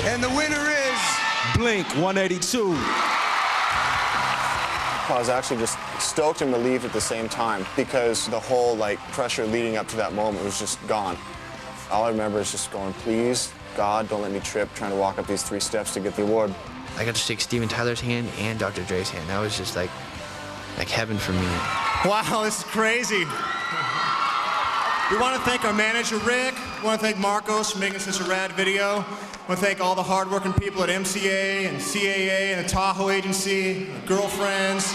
And the winner is Blink-182. I was actually just stoked and relieved at the same time because the whole pressure leading up to that moment was just gone. All I remember is just going, please, God, don't let me trip trying to walk up these 3 steps to get the award. I got to shake Steven Tyler's hand and Dr. Dre's hand. That was just like heaven for me. Wow, this is crazy. We want to thank our manager, Rick. We want to thank Marcos for making such a rad video. We want to thank all the hardworking people at MCA and CAA and the Tahoe Agency, our girlfriends,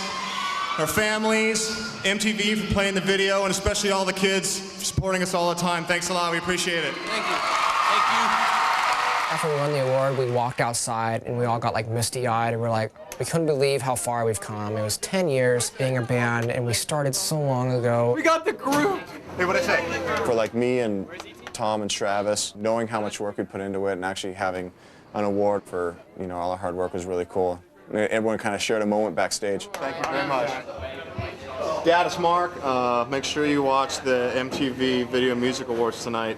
our families, MTV for playing the video, and especially all the kids for supporting us all the time. Thanks a lot. We appreciate it. Thank you. Thank you. After we won the award, we walked outside and we all got misty-eyed and we couldn't believe how far we've come. It was 10 years being a band and we started so long ago. We got the group. Hey, what'd I say? For me and Tom and Travis, knowing how much work we put into it and actually having an award for, all our hard work was really cool. Everyone kind of shared a moment backstage. Thank you very much. Dad, it's Mark. Make sure you watch the MTV Video Music Awards tonight.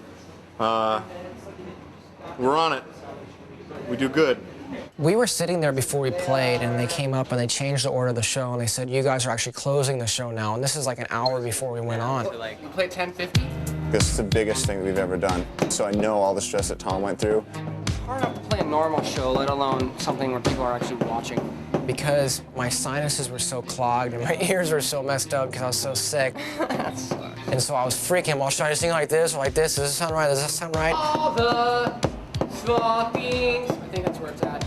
We're on it. We do good. We were sitting there before we played and they came up and they changed the order of the show and they said, you guys are actually closing the show now. And this is an hour before we went on. You played 10:50? This is the biggest thing that we've ever done. So I know all the stress that Tom went through. It's hard enough to play a normal show, let alone something where people are actually watching. Because my sinuses were so clogged and my ears were so messed up because I was so sick. That sucks. And so I was freaking. Well, should I sing like this or like this? Does this sound right? Does that sound right? All the small things. I think that's where it's at.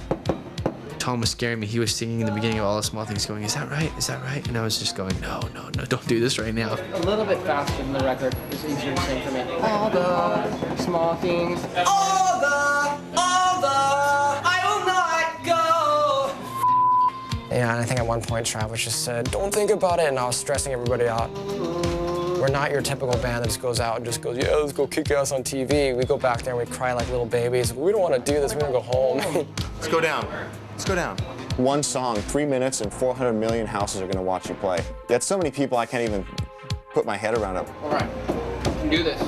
Tom was scaring me. He was singing in the beginning of All the Small Things going, is that right? Is that right? And I was just going, no, don't do this right now. A little bit faster than the record is easier to sing for me. All the small things. All the, I will not go. Yeah, and I think at one point Travis just said, don't think about it, and I was stressing everybody out. We're not your typical band that just goes out and just goes, yeah, let's go kick ass on TV. We go back there and we cry like little babies. We don't want to do this, we want to go home. Let's go down. Let's go down. One song, 3 minutes, and 400 million houses are going to watch you play. That's so many people I can't even put my head around it. All right, we can do this.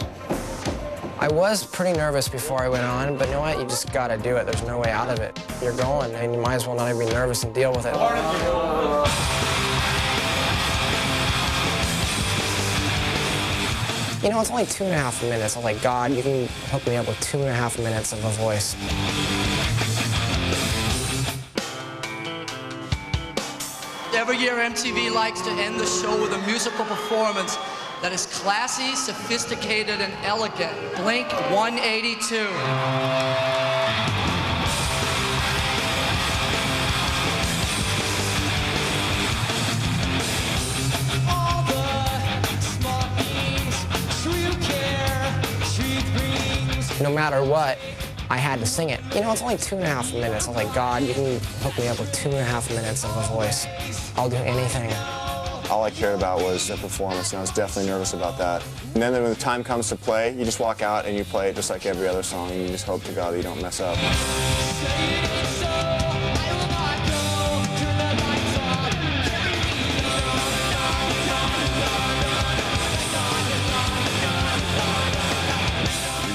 I was pretty nervous before I went on, but you know what? You just got to do it. There's no way out of it. You're going, and you might as well not even be nervous and deal with it. It's only 2.5 minutes. I'm like, God, you can hook me up with 2.5 minutes of a voice. Every year, MTV likes to end the show with a musical performance that is classy, sophisticated, and elegant. Blink-182. No matter what, I had to sing it. It's only 2.5 minutes. I was like, God, you can hook me up with 2.5 minutes of a voice. I'll do anything. All I cared about was the performance, and I was definitely nervous about that. And then when the time comes to play, you just walk out and you play it just like every other song, and you just hope to God that you don't mess up.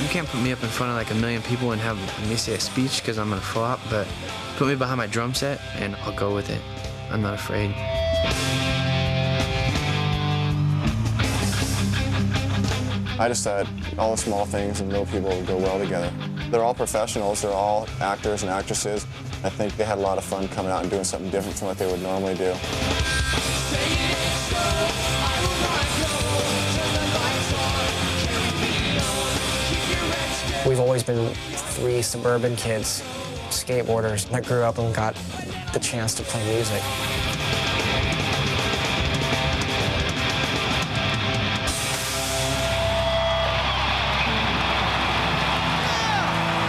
You can't put me up in front of 1 million people and have me say a speech because I'm gonna flop, but put me behind my drum set and I'll go with it. I'm not afraid. I just thought all the small things and little people would go well together. They're all professionals, they're all actors and actresses. I think they had a lot of fun coming out and doing something different from what they would normally do. We've always been 3 suburban kids, skateboarders, that grew up and got the chance to play music.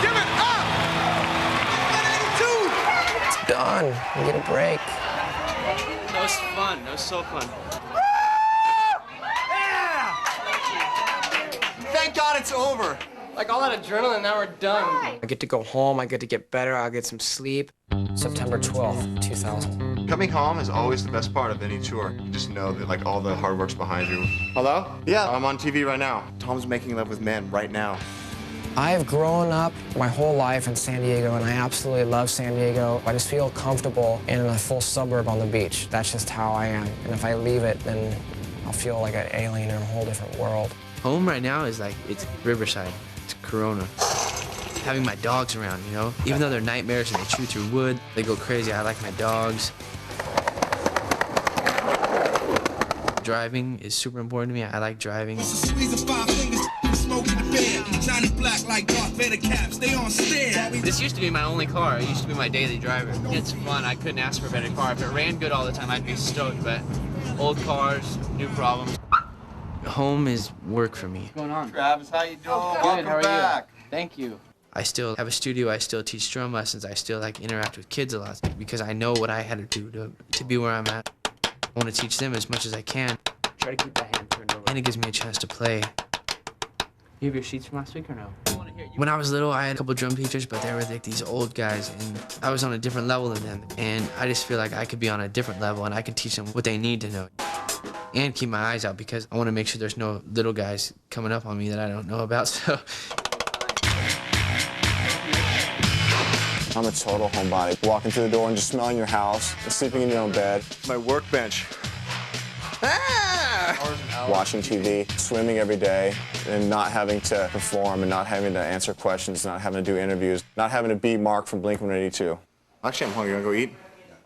Give it up! 182! It's done. We get a break. That was fun. That was so fun. Yeah! Thank God it's over. All that adrenaline, now we're done. I get to go home, I get to get better, I'll get some sleep. September 12th, 2000. Coming home is always the best part of any tour. You just know that all the hard work's behind you. Hello? Yeah, I'm on TV right now. Tom's making love with men right now. I've grown up my whole life in San Diego, and I absolutely love San Diego. I just feel comfortable in a full suburb on the beach. That's just how I am. And if I leave it, then I'll feel like an alien in a whole different world. Home right now is like, it's Riverside, it's Corona. Having my dogs around, you know? Even though they're nightmares and they chew through wood, they go crazy. I like my dogs. Driving is super important to me. I like driving. This used to be my only car. It used to be my daily driver. It's fun. I couldn't ask for a better car. If it ran good all the time, I'd be stoked, but old cars, new problems. Home is work for me. What's going on? Travis, how you doing? Good, Welcome how are back. you? Thank you. I still have a studio, I still teach drum lessons, I still like interact with kids a lot because I know what I had to do to be where I'm at. I want to teach them as much as I can. Try to keep that hand turned over. And it gives me a chance to play. You have your sheets from last week or no? When I was little, I had a couple drum teachers, but they were like these old guys, and I was on a different level than them. And I just feel like I could be on a different level, and I could teach them what they need to know. And keep my eyes out, because I want to make sure there's no little guys coming up on me that I don't know about, so. I'm a total homebody. Walking through the door and just smelling your house, sleeping in your own bed. My workbench. Watching TV, swimming every day, and not having to perform, and not having to answer questions, not having to do interviews, not having to be Mark from Blink-182. Actually, I'm hungry. You wanna go eat?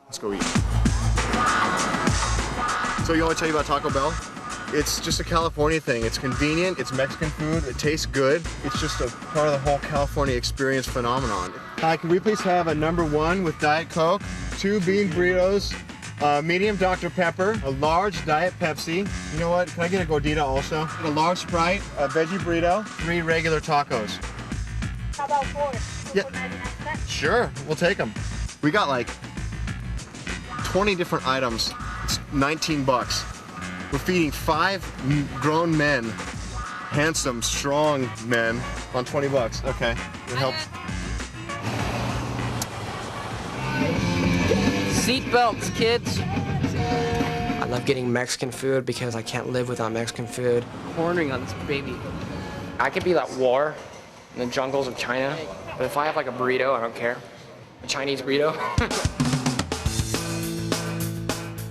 Let's go eat. So you want to tell you about Taco Bell? It's just a California thing. It's convenient, it's Mexican food, it tastes good. It's just a part of the whole California experience phenomenon. Hi, can we please have a #1 with Diet Coke, 2 bean burritos, medium Dr. Pepper, a large Diet Pepsi. You know what, can I get a gordita also? A large Sprite, a veggie burrito, 3 regular tacos. How about 4? Yeah. Sure, we'll take them. We got like 20 different items. It's 19 bucks. We're feeding 5 grown men, handsome, strong men, on 20 bucks. Okay, it helps. Seat belts, kids. I love getting Mexican food because I can't live without Mexican food. Cornering on this baby. I could be at war in the jungles of China, but if I have like a burrito, I don't care. A Chinese burrito.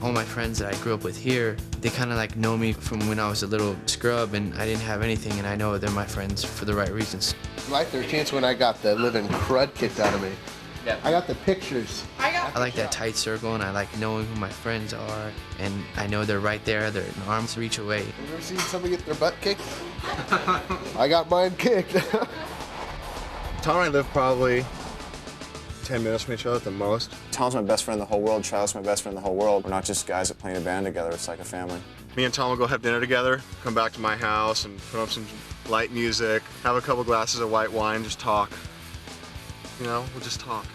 All my friends that I grew up with here, they kind of like know me from when I was a little scrub and I didn't have anything, and I know they're my friends for the right reasons. My 13th when I got the living crud kicked out of me. Yeah. I got the pictures. I like that tight circle, and I like knowing who my friends are, and I know they're right there, they're an arm's reach away. Have you ever seen somebody get their butt kicked? I got mine kicked. Tom and I live probably 10 minutes from each other at the most. Tom's my best friend in the whole world. Travis is my best friend in the whole world. We're not just guys that play in a band together. It's like a family. Me and Tom will go have dinner together, come back to my house and put up some light music, have a couple glasses of white wine, just talk. You know, we'll just talk.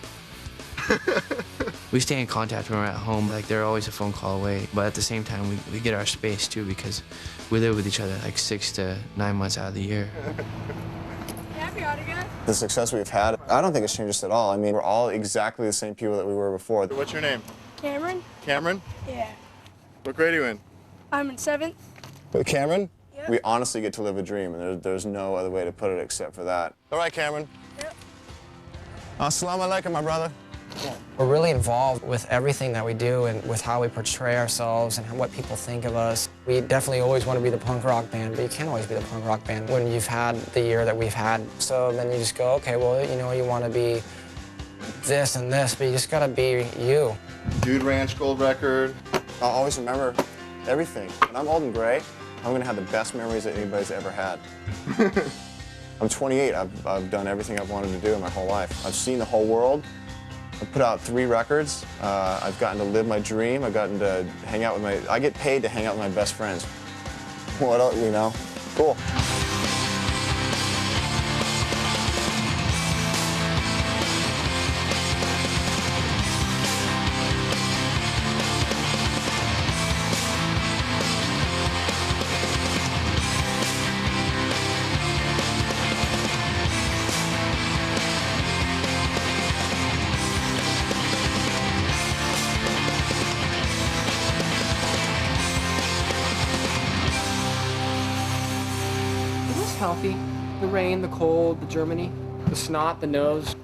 We stay in contact when we're at home, like they're always a phone call away, but at the same time we get our space too, because we live with each other like 6 to 9 months out of the year. The success we've had, I don't think it's changed us at all. I mean, we're all exactly the same people that we were before. What's your name? Cameron? Cameron? Yeah. What grade are you in? I'm in 7th. But Cameron, Yep. we honestly get to live a dream, and there's no other way to put it except for that. All right, Cameron. Yep. Assalamu alaikum, my brother. We're really involved with everything that we do and with how we portray ourselves and what people think of us. We definitely always want to be the punk rock band, but you can't always be the punk rock band when you've had the year that we've had. So then you just go, okay, well, you know, you want to be this and this, but you just got to be you. Dude Ranch gold record. I'll always remember everything. When I'm old and gray, I'm going to have the best memories that anybody's ever had. I'm 28. I've done everything I've wanted to do in my whole life. I've seen the whole world. I've put out 3 records. I've gotten to live my dream. I've gotten to hang out with I get paid to hang out with my best friends. What else, you know? Cool. Is this healthy? The rain, the cold, the Germany, the snot, the nose.